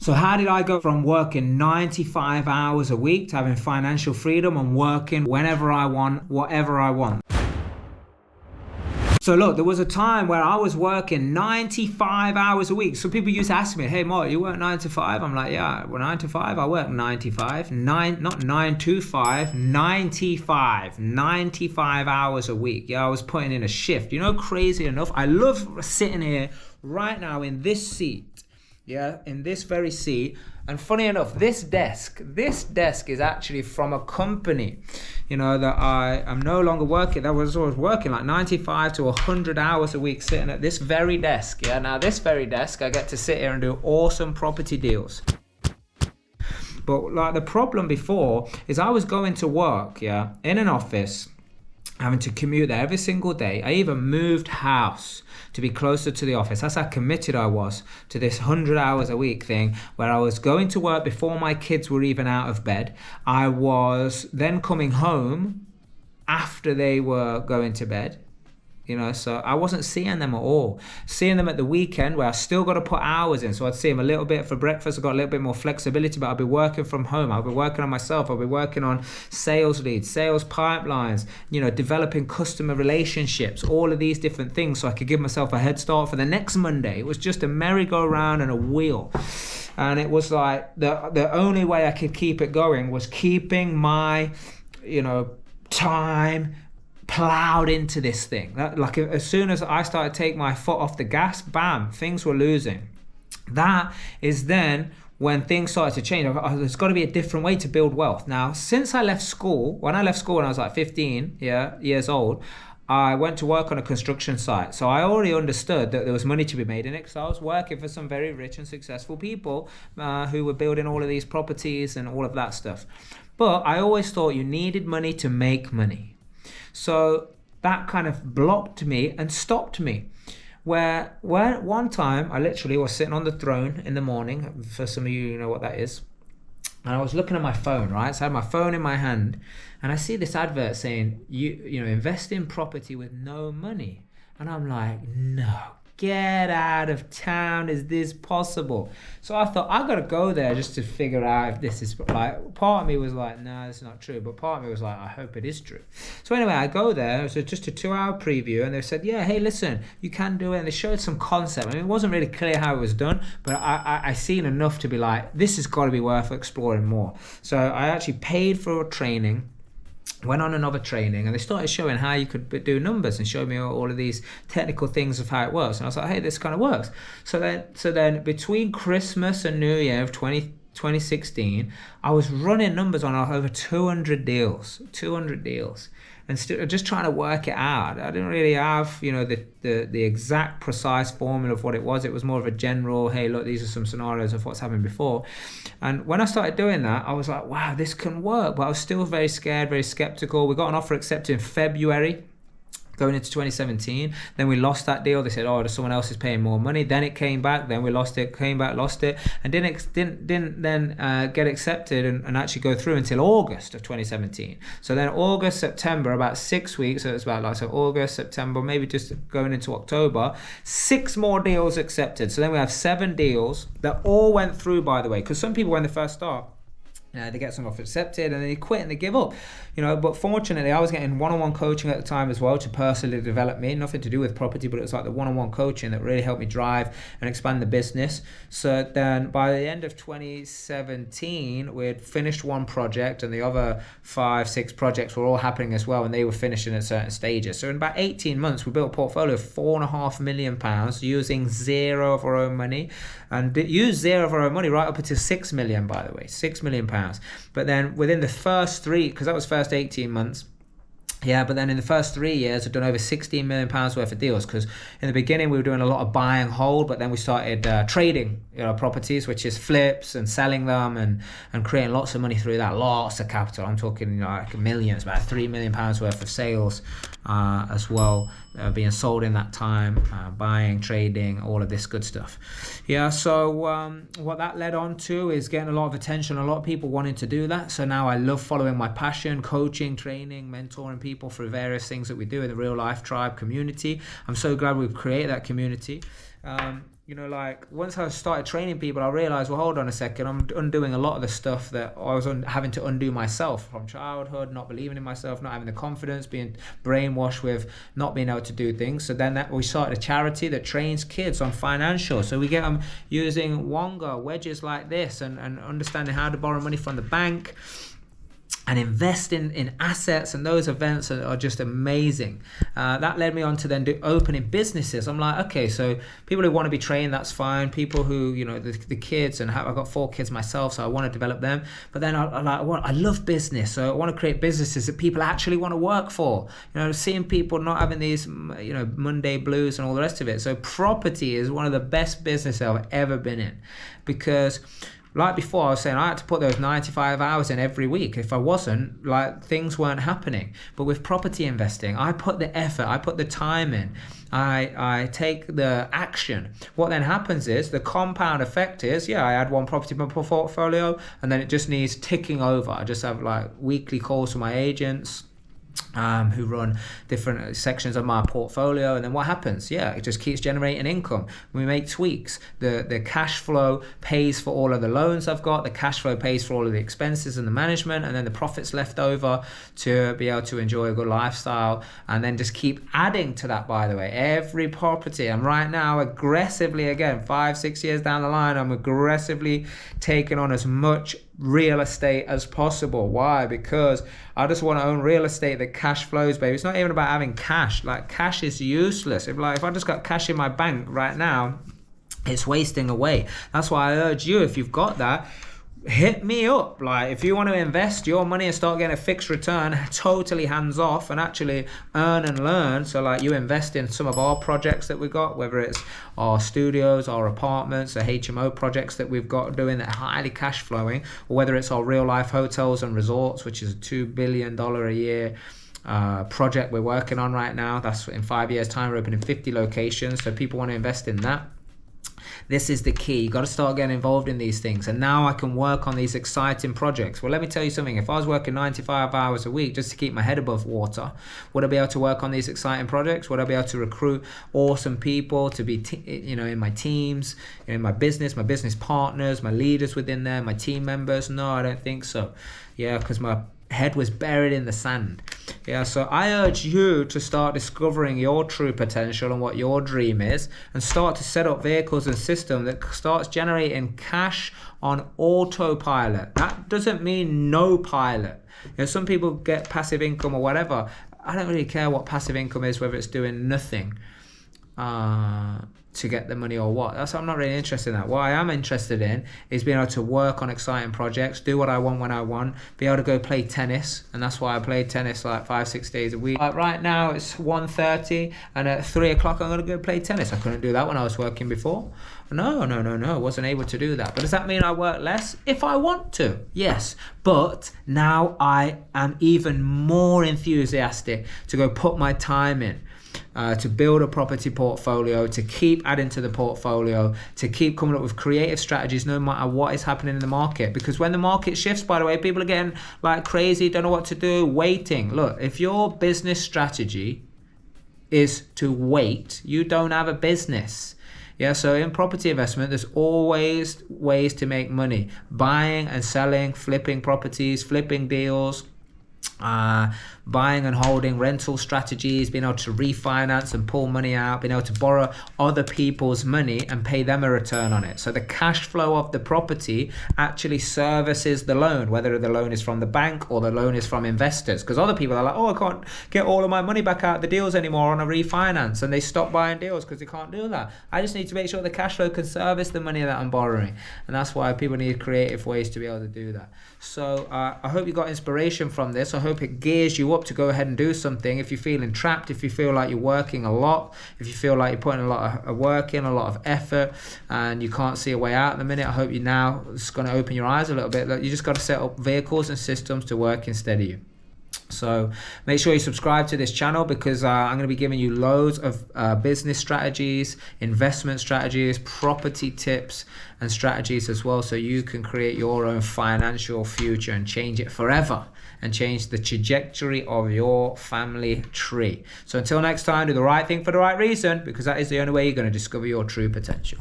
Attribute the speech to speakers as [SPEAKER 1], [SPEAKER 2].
[SPEAKER 1] So how did I go from working 95 hours a week to having financial freedom and working whenever I want, whatever I want? So look, there was a time where I was working 95 hours a week. So people used to ask me, hey Mark, you work 9 to 5? I'm like, yeah, well, 9 to 5, I work 95. Not 9 to 5, 95 hours a week. Yeah, I was putting in a shift. You know, crazy enough, I love sitting here right now in this seat. Yeah, in this very seat. And funny enough, this desk is actually from a company, you know, that I am no longer working. That was always working like 95 to 100 hours a week sitting at this very desk. Yeah, now this very desk, I get to sit here and do awesome property deals. But like the problem before is I was going to work, yeah, in an office, having to commute there every single day. I even moved house to be closer to the office. That's how committed I was to this 100 hours a week thing, where I was going to work before my kids were even out of bed. I was then coming home after they were going to bed. You know, so I wasn't seeing them at all. Seeing them at the weekend where I still got to put hours in. So I'd see them a little bit for breakfast. I got a little bit more flexibility, but I'll be working from home. I'll be working on myself. I'll be working on sales leads, sales pipelines, you know, developing customer relationships, all of these different things so I could give myself a head start for the next Monday. It was just a merry-go-round and a wheel. And it was like the only way I could keep it going was keeping my, you know, time plowed into this thing. Like as soon as I started to take my foot off the gas, bam, things were losing. That is then when things started to change. There's got to be a different way to build wealth. Now, since I left school, when I left school when I was like 15 years old, I went to work on a construction site. So I already understood that there was money to be made in it, because I was working for some very rich and successful people who were building all of these properties and all of that stuff. But I always thought you needed money to make money. So that kind of blocked me and stopped me. Where one time I literally was sitting on the throne in the morning. For some of you, you know what that is. And I was looking at my phone, right? So I had my phone in my hand, and I see this advert saying, you know, invest in property with no money. And I'm like, no, get out of town. Is this possible? So I thought, I got to go there just to figure out if this is, like, part of me was like, no, it's not true. But part of me was like, I hope it is true. So anyway, I go there. It was just a 2-hour preview, and they said, yeah, hey, listen, you can do it. And they showed some concept. I mean, it wasn't really clear how it was done, but I seen enough to be like, this has got to be worth exploring more. So I actually paid for a training, went on another training, and they started showing how you could do numbers and show me all of these technical things of how it works. And I was like, hey, this kind of works. So then between Christmas and New Year of 2016, I was running numbers on over 200 deals, and still just trying to work it out. I didn't really have, you know, the exact precise formula of what it was. It was more of a general, hey, look, these are some scenarios of what's happened before. And when I started doing that, I was like, wow, this can work. But I was still very scared, very skeptical. We got an offer accepted in February, going into 2017. Then we lost that deal. They said, oh, someone else is paying more money. Then it came back. Then we lost it, came back, lost it, and didn't then get accepted and actually go through until August of 2017. So then August, September, about 6 weeks. So it's about like, so August, September, maybe just going into October, 6 more deals accepted. So then we have 7 deals that all went through, by the way, because some people, when they first start, they get some offer accepted and they quit and they give up, you know. But fortunately, I was getting one-on-one coaching at the time as well to personally develop me. Nothing to do with property, but it was like the one-on-one coaching that really helped me drive and expand the business. So then by the end of 2017, we had finished one project, and the other 5-6 projects were all happening as well, and they were finishing at certain stages. So in about 18 months, we built a portfolio of £4.5 million using zero of our own money, and used zero of our own money right up until 6 million, by the way, £6 million. But then within the first 3, because that was first 18 months, but then in the first 3 years, I've done over £16 million worth of deals, because in the beginning we were doing a lot of buy and hold, but then we started trading, you know, properties, which is flips and selling them and creating lots of money through that, lots of capital. I'm talking, you know, like millions, about £3 million worth of sales as well, being sold in that time, buying, trading, all of this good stuff. So what that led on to is getting a lot of attention, a lot of people wanting to do that. So now I love following my passion, coaching, training, mentoring people for various things that we do in the real life tribe community. I'm so glad we've created that community. you know, like once I started training people, I realized, well, hold on a second, I'm undoing a lot of the stuff that I was having to undo myself from childhood, not believing in myself, not having the confidence, being brainwashed with not being able to do things. So then we started a charity that trains kids on financial. So we get them using Wonga, wedges like this, and understanding how to borrow money from the bank and invest in assets, and those events are just amazing. That led me on to then opening businesses. I'm like, okay, so people who want to be trained, that's fine. People who, you know, the kids, and I've got 4 kids myself, so I want to develop them. But then I love business, so I want to create businesses that people actually want to work for. You know, seeing people not having these, you know, Monday blues and all the rest of it. So property is one of the best businesses I've ever been in, because like before, I was saying I had to put those 95 hours in every week. If I wasn't, like, things weren't happening. But with property investing, I put the effort, I put the time in, I take the action. What then happens is the compound effect is, I add one property to my portfolio, and then it just needs ticking over. I just have like weekly calls with my agents who run different sections of my portfolio, and then what happens? It just keeps generating income. We make tweaks. The cash flow pays for all of the loans I've got, the cash flow pays for all of the expenses and the management, and then the profits left over to be able to enjoy a good lifestyle, and then just keep adding to that. By the way, every property, I'm right now aggressively, again 5-6 years down the line, I'm aggressively taking on as much real estate as possible. Why? Because I just want to own real estate that cash flows, baby. It's not even about having cash. Like, cash is useless. If I just got cash in my bank right now, it's wasting away. That's why I urge you, if you've got that, hit me up. Like, if you want to invest your money and start getting a fixed return, totally hands off, and actually earn and learn. So like, you invest in some of our projects that we got, whether it's our studios, our apartments, the HMO projects that we've got doing that are highly cash flowing, or whether it's our real life hotels and resorts, which is a $2 billion a year project we're working on right now. That's in 5 years time, we're opening 50 locations. So people want to invest in that. This is the key. You got to start getting involved in these things. And now I can work on these exciting projects. Well, let me tell you something. If I was working 95 hours a week just to keep my head above water, would I be able to work on these exciting projects? Would I be able to recruit awesome people to be, in my teams, in my business partners, my leaders within there, my team members? No, I don't think so. Because my head was buried in the sand. So I urge you to start discovering your true potential and what your dream is, and start to set up vehicles and system that starts generating cash on autopilot. That doesn't mean no pilot. Some people get passive income or whatever. I don't really care what passive income is, whether it's doing nothing to get the money or what. I'm not really interested in that. What I am interested in is being able to work on exciting projects, do what I want when I want, be able to go play tennis, and that's why I play tennis like 5-6 days a week. Like right now it's 1:30, and at 3 o'clock I'm gonna go play tennis. I couldn't do that when I was working before. No, I wasn't able to do that. But does that mean I work less? If I want to, yes. But now I am even more enthusiastic to go put my time in. To build a property portfolio, to keep adding to the portfolio, to keep coming up with creative strategies no matter what is happening in the market. Because when the market shifts, by the way, people are getting like crazy, don't know what to do, waiting. Look, if your business strategy is to wait, you don't have a business. So in property investment, there's always ways to make money. Buying and selling, flipping properties, flipping deals, buying and holding, rental strategies, being able to refinance and pull money out, being able to borrow other people's money and pay them a return on it. So the cash flow of the property actually services the loan, whether the loan is from the bank or the loan is from investors. Because other people are like, I can't get all of my money back out of the deals anymore on a refinance, and they stop buying deals because they can't do that. I just need to make sure the cash flow can service the money that I'm borrowing, and that's why people need creative ways to be able to do that. So I hope you got inspiration from this. I hope it gears you up to go ahead and do something. If you're feeling trapped, if you feel like you're working a lot, if you feel like you're putting a lot of work in, a lot of effort, and you can't see a way out at the minute, I hope you now it's going to open your eyes a little bit. You just got to set up vehicles and systems to work instead of you. So make sure you subscribe to this channel, because I'm going to be giving you loads of business strategies, investment strategies, property tips and strategies as well, so you can create your own financial future and change it forever, and change the trajectory of your family tree. So until next time, do the right thing for the right reason, because that is the only way you're going to discover your true potential.